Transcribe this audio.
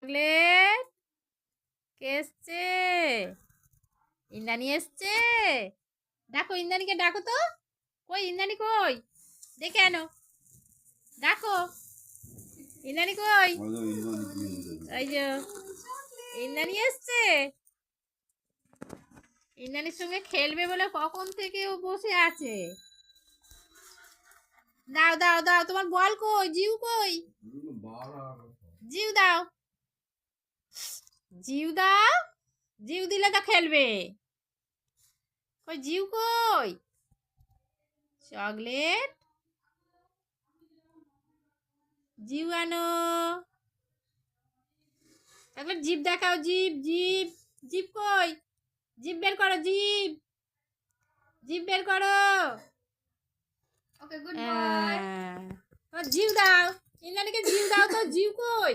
Chocolate কে এসছে? ইন্দ্রাণী এসছে। ডাকো, ইন্দ্রাণীকে ডাকো তো। কই ইন্দ্রাণী, কই? ডেকে আনো, ডাকো। ইন্দ্রাণী কই? ওই যে ইন্দ্রাণী এসছে। ইন্দ্রাণীর সঙ্গে খেলবে বলে কখন থেকে ও বসে আছে। দাও দাও দাও, তোমার বল কই? জিউ কই? জিউ দাও, জিউ দাও। জিউ দিলে তো খেলবে। কই জিউ কই? চকলেট, জিউ আনো। চকলেট জিভ দেখাও, জিভ জিভ। জিভ কই? জিভ বের করো, জিভ। জিভ বের করো। ওকে, গুড বয়। জিউ দাও, ইন্দ্রাণীকে জিউ দাও তো। জিউ কই?